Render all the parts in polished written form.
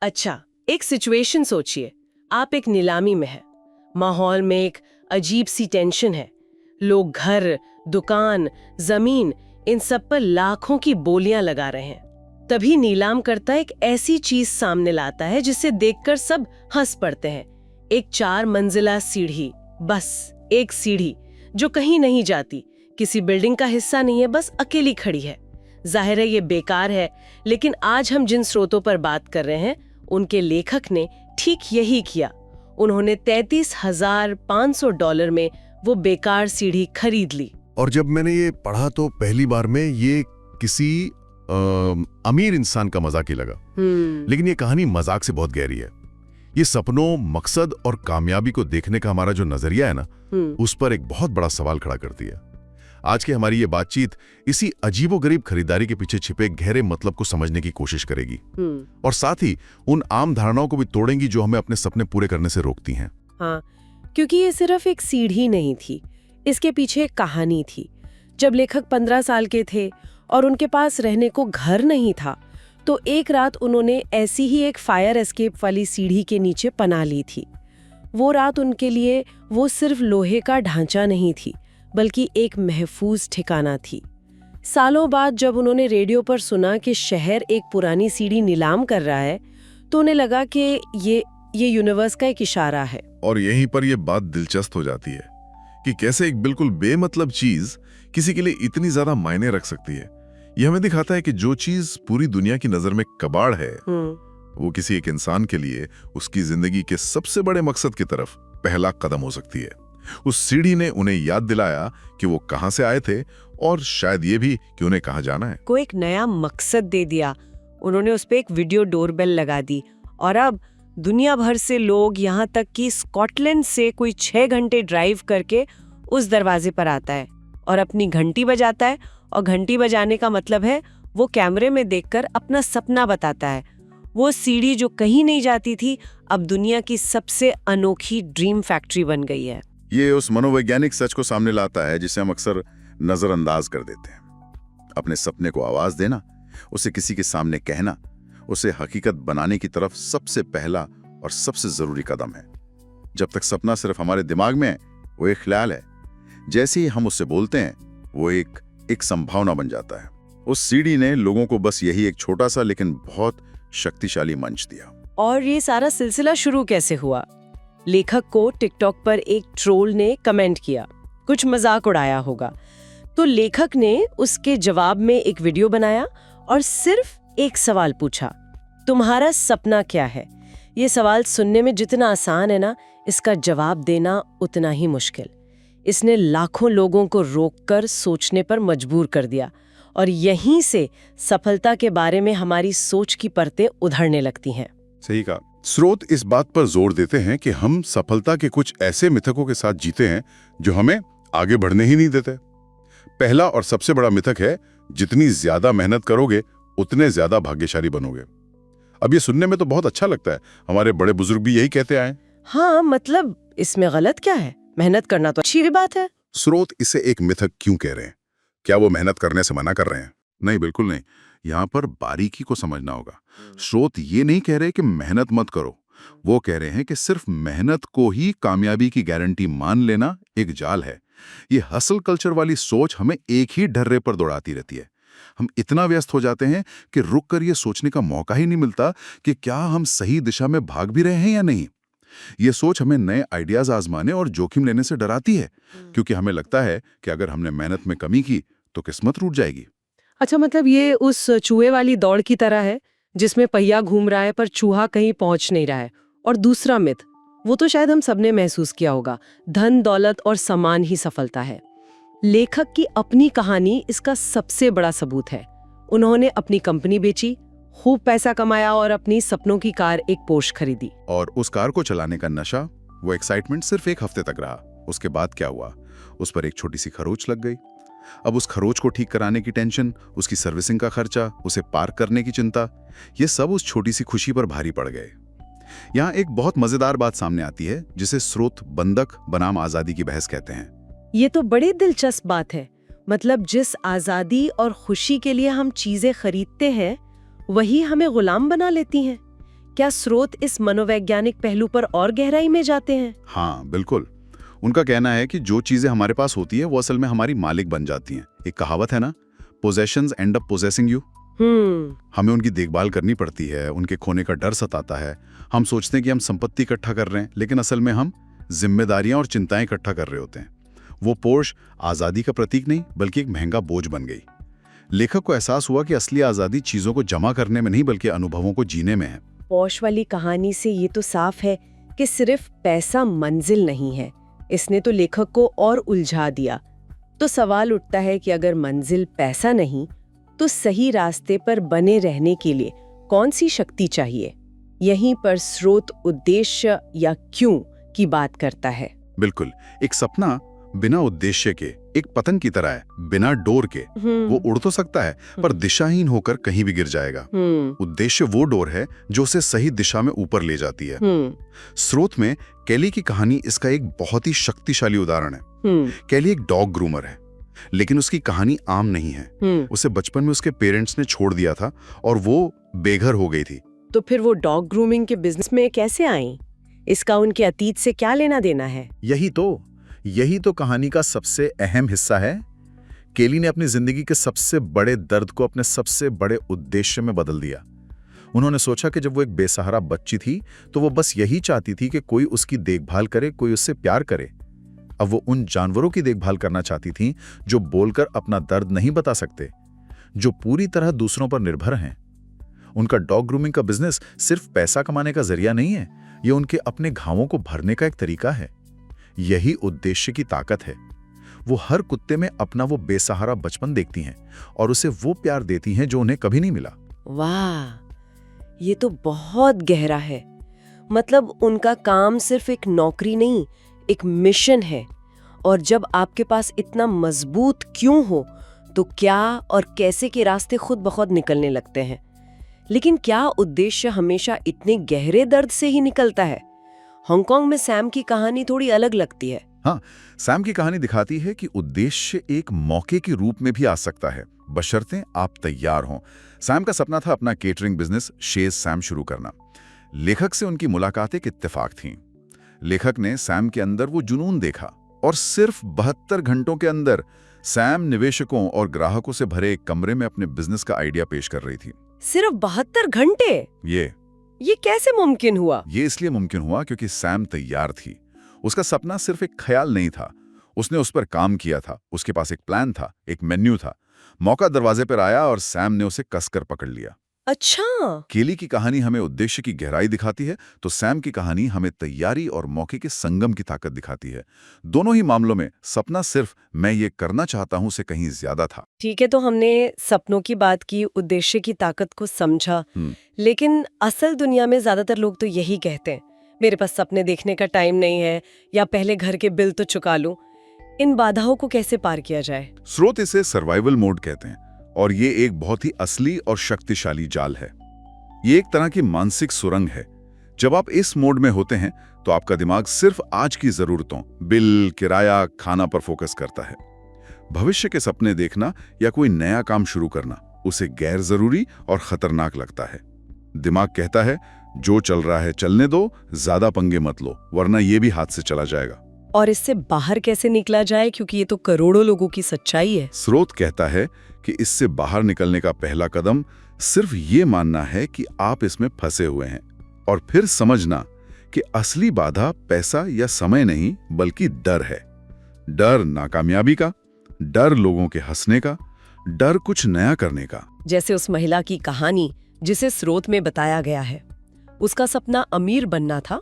अच्छा, एक सिचुएशन सोचिए। आप एक नीलामी में हैं। माहौल में एक अजीब सी टेंशन है। लोग घर, दुकान, जमीन, इन सब पर लाखों की बोलियां लगा रहे हैं। तभी नीलाम करता एक ऐसी चीज सामने लाता है जिसे देखकर सब हंस पड़ते हैं। एक 4 मंजिला सीढ़ी, बस एक सीढ़ी जो कहीं नहीं जाती, किसी बिल्डिंग का हिस्सा नहीं है, बस अकेली खड़ी है। जाहिर है ये बेकार है, लेकिन आज हम जिन स्रोतों पर बात कर रहे हैं उनके लेखक ने ठीक यही किया। उन्होंने $33,500 में वो बेकार सीढ़ी खरीद ली। और जब मैंने ये पढ़ा तो पहली बार में ये किसी अमीर इंसान का मजाक ही लगा। लेकिन ये कहानी मजाक से बहुत गहरी है। ये सपनों, मकसद और कामयाबी को देखने का हमारा जो नजरिया है ना, उस पर एक बहुत बड़ा सवाल खड़ा करती है। आज की हमारी ये बातचीत इसी अजीबोगरीब खरीदारी के पीछे छिपे गहरे मतलब को समझने की कोशिश करेगी और साथ ही उन आम धारणाओं को भी तोड़ेंगी जो हमें अपने सपने पूरे करने से रोकती हैं। हाँ, क्योंकि ये सिर्फ एक सीढ़ी नहीं थी, इसके पीछे एक कहानी थी। जब लेखक 15 साल के थे और उनके पास रहने को घर नहीं था, तो एक रात उन्होंने ऐसी ही एक फायर एस्केप वाली सीढ़ी के नीचे पनाह ली थी। वो रात उनके लिए वो सिर्फ लोहे का ढांचा नहीं थी, बल्कि एक महफूज ठिकाना थी। सालों बाद जब उन्होंने रेडियो पर सुना कि शहर एक पुरानी सीढ़ी नीलाम कर रहा है, तो उन्हें लगा कि ये यूनिवर्स का एक इशारा है। और यहीं पर यह बात दिलचस्प हो जाती है कि कैसे एक बिल्कुल बेमतलब चीज किसी के लिए इतनी ज्यादा मायने रख सकती है। यह हमें दिखाता है कि जो चीज पूरी दुनिया की नजर में कबाड़ है, वो किसी एक इंसान के लिए उसकी जिंदगी के सबसे बड़े मकसद की तरफ पहला कदम हो सकती है। उस सीढ़ी ने उन्हें याद दिलाया कि वो कहां से आए थे और शायद ये भी कि उन्हें कहां जाना है। को एक नया मकसद दे दिया। उन्होंने उस पे एक वीडियो डोरबेल लगा दी और अब दुनिया भर से लोग, यहाँ तक कि स्कॉटलैंड से कोई 6 घंटे ड्राइव करके उस दरवाजे पर आता है और अपनी घंटी बजाता है। और घंटी बजाने का मतलब है वो कैमरे में देखकर अपना सपना बताता है। वो सीढ़ी जो कहीं नहीं जाती थी, अब दुनिया की सबसे अनोखी ड्रीम फैक्ट्री बन गई है। ये उस मनोवैज्ञानिक सच को सामने लाता है जिसे हम अक्सर नजरअंदाज कर देते हैं। अपने सपने को आवाज देना, उसे किसी के सामने कहना, उसे हकीकत बनाने की तरफ सबसे पहला और सबसे जरूरी कदम है। जब तक सपना सिर्फ हमारे दिमाग में है, वो एक ख्याल है। जैसे ही हम उससे बोलते हैं, वो एक संभावना बन जाता है। उस सीढ़ी ने लोगों को बस यही एक छोटा सा लेकिन बहुत शक्तिशाली मंच दिया। और ये सारा सिलसिला शुरू कैसे हुआ? लेखक को टिकटॉक पर एक ट्रोल ने कमेंट किया, कुछ मजाक उड़ाया होगा। तो लेखक ने उसके जवाब में एक वीडियो बनाया और सिर्फ एक सवाल पूछा, तुम्हारा सपना क्या है? ये सवाल सुनने में जितना आसान है ना, इसका जवाब देना उतना ही मुश्किल। इसने लाखों लोगों को रोककर सोचने पर मजबूर कर दिया और यहीं से सफलता के बारे में हमारी सोच की परतें उधड़ने लगती हैं। सही कहा। स्रोत इस बात पर जोर देते हैं कि हम सफलता के कुछ ऐसे मिथकों के साथ जीते हैं जो हमें आगे बढ़ने ही नहीं देते। पहला और सबसे बड़ा मिथक है, जितनी ज्यादा मेहनत करोगे उतने ज्यादा भाग्यशाली बनोगे। अब ये सुनने में तो बहुत अच्छा लगता है, हमारे बड़े बुजुर्ग भी यही कहते आए। हाँ, मतलब इसमें गलत क्या है? मेहनत करना तो अच्छी बात है। स्रोत इसे एक मिथक क्यों कह रहे हैं? क्या वो मेहनत करने से मना कर रहे हैं? नहीं, बिल्कुल नहीं। यहाँ पर बारीकी को समझना होगा। स्रोत ये नहीं कह रहे कि मेहनत मत करो, वो कह रहे हैं कि सिर्फ मेहनत को ही कामयाबी की गारंटी मान लेना एक जाल है। ये हसल कल्चर वाली सोच हमें एक ही ढर्रे पर दौड़ाती रहती है। हम इतना व्यस्त हो जाते हैं कि रुक कर ये सोचने का मौका ही नहीं मिलता कि क्या हम सही दिशा में भाग भी रहे हैं या नहीं। ये सोच हमें नए आइडियाज आजमाने और जोखिम लेने से डराती है, क्योंकि हमें लगता है कि अगर हमने मेहनत में कमी की तो किस्मत रूठ जाएगी। अच्छा, मतलब ये उस चूहे वाली दौड़ की तरह है जिसमें पहिया घूम रहा है पर चूहा कहीं पहुंच नहीं रहा है। और दूसरा मिथ, वो तो शायद हम सबने महसूस किया होगा, धन, दौलत और सम्मान ही सफलता है। लेखक की अपनी कहानी इसका सबसे बड़ा सबूत है। उन्होंने अपनी कंपनी बेची, खूब पैसा कमाया और अपनी सपनों की कार एक पोर्श खरीदी। और उस कार को चलाने का नशा, वो एक्साइटमेंट सिर्फ 1 हफ्ते तक रहा। उसके बाद क्या हुआ? उस पर एक छोटी सी खरोंच लग गई। अब उस खरोंच को ठीक कराने की टेंशन, उसकी सर्विसिंग का खर्चा, उसे पार्क करने की चिंता, ये सब उस छोटी सी खुशी पर भारी पड़ गए। यहाँ एक बहुत मजेदार बात सामने आती है जिसे स्रोत बंधक बनाम आजादी की बहस कहते हैं। ये तो बड़ी दिलचस्प बात है। मतलब जिस आजादी और खुशी के लिए हम चीजें खरीदते हैं, वही हमें गुलाम बना लेती हैं। क्या स्रोत इस मनोवैज्ञानिक पहलू पर और गहराई में जाते हैं? हाँ बिल्कुल। उनका कहना है कि जो चीजें हमारे पास होती है वो असल में हमारी मालिक बन जाती हैं। एक कहावत है ना, possessions and up possessing you. हमें उनकी देखभाल करनी पड़ती है, उनके खोने का डर सताता है। हम सोचते हैं कि हम संपत्ति इकट्ठा कर रहे हैं, लेकिन असल में हम जिम्मेदारियां और चिंताएं इकट्ठा कर रहे होते हैं। वो पोर्श आज़ादी का प्रतीक नहीं बल्कि एक महंगा बोझ बन गई। लेखक को एहसास हुआ कि असली आज़ादी चीज़ों को जमा करने में नहीं बल्कि अनुभवों को जीने में है। पॉश वाली कहानी से ये तो साफ है कि सिर्फ पैसा मंजिल नहीं है। इसने तो लेखक को और उलझा दिया। तो सवाल उठता है कि अगर मंजिल पैसा नहीं तो सही रास्ते पर बने रहने के लिए कौन सी शक्ति चाहिए? यहीं पर स्रोत उद्देश्य या क्यों की बात करता है। बिल्कुल, एक सपना बिना उद्देश्य के एक पतंग की तरह है, बिना डोर के। वो उड़ तो सकता है पर दिशाहीन होकर कहीं भी गिर जाएगा। उद्देश्य वो डोर है जो उसे सही दिशा में ऊपर ले जाती है। स्रोत में कैली की कहानी इसका एक बहुत ही शक्तिशाली उदाहरण है। कैली एक डॉग ग्रूमर है, लेकिन उसकी कहानी आम नहीं है। उसे बचपन में उसके पेरेंट्स ने छोड़ दिया था और वो बेघर हो गई थी। तो फिर वो डॉग ग्रूमिंग के बिजनेस में कैसे आई? इसका उनके अतीत से क्या लेना देना है? यही तो कहानी का सबसे अहम हिस्सा है। केली ने अपनी जिंदगी के सबसे बड़े दर्द को अपने सबसे बड़े उद्देश्य में बदल दिया। उन्होंने सोचा कि जब वो एक बेसहारा बच्ची थी तो वो बस यही चाहती थी कि कोई उसकी देखभाल करे, कोई उससे प्यार करे। अब वो उन जानवरों की देखभाल करना चाहती थी जो बोलकर अपना दर्द नहीं बता सकते, जो पूरी तरह दूसरों पर निर्भर हैं। उनका डॉग ग्रूमिंग का बिजनेस सिर्फ पैसा कमाने का जरिया नहीं है, ये उनके अपने घावों को भरने का एक तरीका है। यही उद्देश्य की ताकत है। वो हर कुत्ते में अपना वो बेसहारा बचपन देखती हैं और उसे वो प्यार देती हैं जो उन्हें कभी नहीं मिला। वाह, ये तो बहुत गहरा है। मतलब उनका काम सिर्फ एक नौकरी नहीं, एक मिशन है। और जब आपके पास इतना मजबूत क्यों हो तो क्या और कैसे के रास्ते खुद ब खुद निकलने लगते हैं। लेकिन क्या उद्देश्य हमेशा इतने गहरे दर्द से ही निकलता है? हांगकांग में सैम की कहानी थोड़ी अलग लगती है। हाँ, सैम की कहानी दिखाती है कि उद्देश्य एक मौके के रूप में भी आ सकता है, बशर्ते आप तैयार हों। सैम का सपना था अपना केटरिंग बिजनेस शेज सैम शुरू करना। लेखक से उनकी मुलाकात एक इत्तेफाक थी। लेखक ने सैम के अंदर वो जुनून देखा और सिर्फ 72 घंटों के अंदर सैम निवेशकों और ग्राहकों से भरे एक कमरे में अपने बिजनेस का आइडिया पेश कर रही थी। सिर्फ 72 घंटे? ये कैसे मुमकिन हुआ? ये इसलिए मुमकिन हुआ क्योंकि सैम तैयार थी। उसका सपना सिर्फ एक ख्याल नहीं था, उसने उस पर काम किया था। उसके पास एक प्लान था, एक मेन्यू था। मौका दरवाजे पर आया और सैम ने उसे कसकर पकड़ लिया। अच्छा, केली की कहानी हमें उद्देश्य की गहराई दिखाती है, तो सैम की कहानी हमें तैयारी और मौके के संगम की ताकत दिखाती है। दोनों ही मामलों में सपना सिर्फ मैं ये करना चाहता हूं से कहीं ज्यादा था। ठीक है, तो हमने सपनों की बात की, उद्देश्य की ताकत को समझा। लेकिन असल दुनिया में ज्यादातर लोग तो यही कहते हैं, मेरे पास सपने देखने का टाइम नहीं है, या पहले घर के बिल तो चुका लूं। इन बाधाओं को कैसे पार किया जाए? स्रोत इसे सर्वाइवल मोड कहते हैं और ये एक बहुत ही असली और शक्तिशाली जाल है। ये एक तरह की मानसिक सुरंग है। जब आप इस मोड में होते हैं तो आपका दिमाग सिर्फ आज की जरूरतों, बिल, किराया, खाना पर फोकस करता है। भविष्य के सपने देखना या कोई नया काम शुरू करना उसे गैर जरूरी और खतरनाक लगता है। दिमाग कहता है जो चल रहा है चलने दो, ज्यादा पंगे मत लो, वरना ये भी हाथ से चला जाएगा। और इससे बाहर कैसे निकला जाए, क्योंकि ये तो करोड़ों लोगों की सच्चाई है। स्रोत कहता है कि इससे बाहर निकलने का पहला कदम सिर्फ ये मानना है कि आप इसमें फंसे हुए हैं, और फिर समझना कि असली बाधा पैसा या समय नहीं बल्कि डर है। डर नाकामयाबी का, डर लोगों के हंसने का, डर कुछ नया करने का। जैसे उस महिला की कहानी जिसे स्रोत में बताया गया है। उसका सपना अमीर बनना था,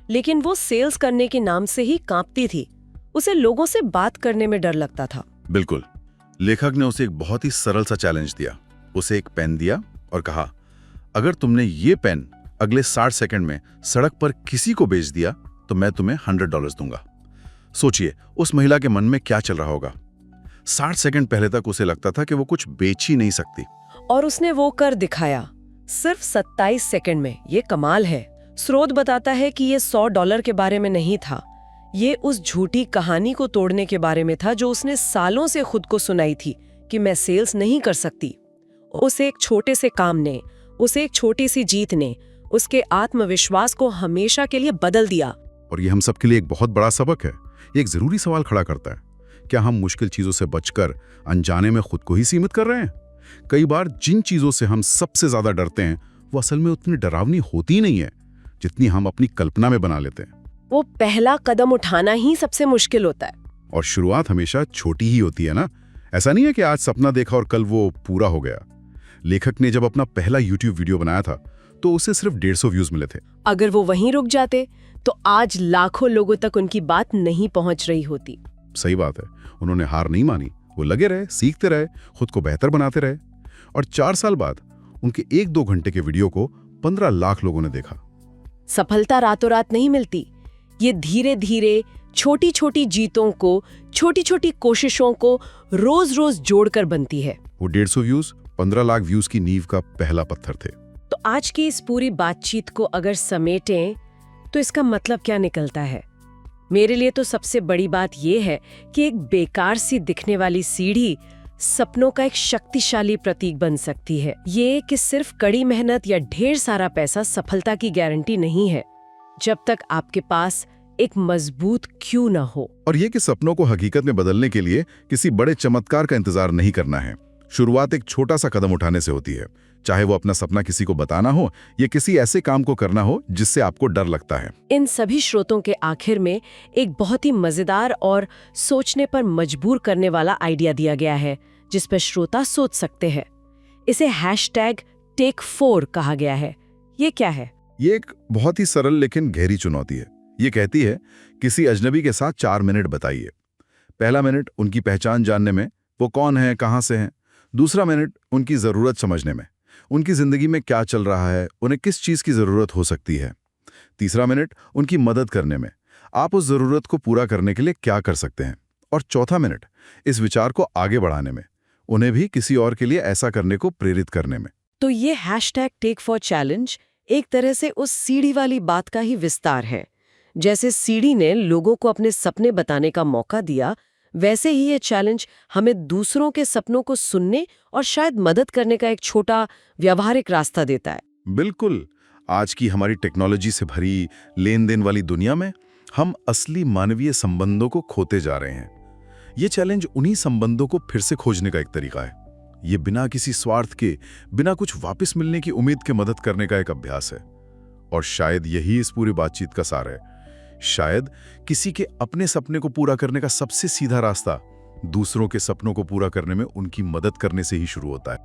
लेकिन वो सेल्स करने के नाम से ही कांपती थी। उसे लोगों से बात करने में डर लगता था। बिल्कुल। लेखक ने उसे एक बहुत ही सरल सा चैलेंज दिया। उसे एक पेन दिया और कहा, अगर तुमने ये पेन अगले 60 सेकंड में सड़क पर किसी को बेच दिया तो मैं तुम्हें $100 दूंगा। सोचिए उस महिला के मन में क्या चल रहा होगा। 60 सेकंड पहले तक उसे लगता था कि वो कुछ बेच ही नहीं सकती, और उसने वो कर दिखाया सिर्फ 27 सेकंड में। ये कमाल है। स्रोत बताता है कि ये $100 के बारे में नहीं था, ये उस झूठी कहानी को तोड़ने के बारे में था जो उसने सालों से खुद को सुनाई थी कि मैं सेल्स नहीं कर सकती। उसे एक छोटे से काम ने, उसे एक छोटी सी जीत ने उसके आत्मविश्वास को हमेशा के लिए बदल दिया। और ये हम सबके लिए एक बहुत बड़ा सबक है। ये एक जरूरी सवाल खड़ा करता है, क्या हम मुश्किल चीजों से बचकर अनजाने में खुद को ही सीमित कर रहे हैं? कई बार जिन चीजों से हम सबसे ज्यादा डरते हैं वो असल में उतनी डरावनी होती ही नहीं है जितनी हम अपनी कल्पना में बना लेते हैं। वो पहला कदम उठाना ही सबसे मुश्किल होता है। और शुरुआत हमेशा छोटी ही होती है ना। ऐसा नहीं है कि आज सपना देखा और कल वो पूरा हो गया। लेखक ने जब अपना पहला YouTube वीडियो बनाया था तो उसे सिर्फ 150 व्यूज मिले थे। अगर वो वहीं रुक जाते तो आज लाखों लोगों तक उनकी बात नहीं पहुंच रही होती। सही बात है, उन्होंने हार नहीं मानी, वो लगे रहे, सीखते रहे, खुद को बेहतर बनाते रहे। और 4 साल बाद उनके 1-2 घंटे के वीडियो को 15 लाख लोगों ने देखा। सफलता रातों रात नहीं मिलती, ये धीरे धीरे छोटी छोटी जीतों को, छोटी छोटी कोशिशों को रोज रोज जोड़कर बनती है। वो 150 व्यूज 15 लाख व्यूज की नींव का पहला पत्थर थे। तो आज की इस पूरी बातचीत को अगर समेटें तो इसका मतलब क्या निकलता है? मेरे लिए तो सबसे बड़ी बात यह है कि एक बेकार सी दिखने वाली सीढ़ी सपनों का एक शक्तिशाली प्रतीक बन सकती है। ये कि सिर्फ कड़ी मेहनत या ढेर सारा पैसा सफलता की गारंटी नहीं है, जब तक आपके पास एक मजबूत क्यों ना हो। और ये कि सपनों को हकीकत में बदलने के लिए किसी बड़े चमत्कार का इंतजार नहीं करना है। शुरुआत एक छोटा सा कदम उठाने से होती है, चाहे वो अपना सपना किसी को बताना हो या किसी ऐसे काम को करना हो जिससे आपको डर लगता है। इन सभी स्रोतों के आखिर में एक बहुत ही मजेदार और सोचने पर मजबूर करने वाला आइडिया दिया गया है, जिस पर श्रोता सोच सकते हैं। इसे #Take4 कहा गया है। ये क्या है? ये एक बहुत ही सरल लेकिन गहरी चुनौती है। ये कहती है, किसी अजनबी के साथ 4 मिनट बताइए। पहला मिनट उनकी पहचान जानने में, वो कौन है, कहाँ से हैं। दूसरा मिनट उनकी ज़रूरत समझने में, उनकी ज़िंदगी में क्या चल रहा है, उन्हें किस चीज़ की ज़रूरत हो सकती है। तीसरा मिनट उनकी मदद करने में, आप उस ज़रूरत को पूरा करने के लिए क्या कर सकते हैं। और चौथा मिनट इस विचार को आगे बढ़ाने में, उन्हें भी किसी और के लिए ऐसा करने को प्रेरित करने में। तो ये #Take4 चैलेंज एक तरह से उस सीढ़ी वाली बात का ही विस्तार है। जैसे सीढ़ी ने लोगों को अपने सपने बताने का मौका दिया, वैसे ही ये चैलेंज हमें दूसरों के सपनों को सुनने और शायद मदद करने का एक छोटा व्यवहारिक रास्ता देता है। बिल्कुल। आज की हमारी टेक्नोलॉजी से भरी लेन देन वाली दुनिया में हम असली मानवीय संबंधों को खोते जा रहे हैं। ये चैलेंज उन्हीं संबंधों को फिर से खोजने का एक तरीका है। ये बिना किसी स्वार्थ के, बिना कुछ वापस मिलने की उम्मीद के मदद करने का एक अभ्यास है। और शायद यही इस पूरी बातचीत का सार है। शायद किसी के अपने सपने को पूरा करने का सबसे सीधा रास्ता दूसरों के सपनों को पूरा करने में उनकी मदद करने से ही शुरू होता है।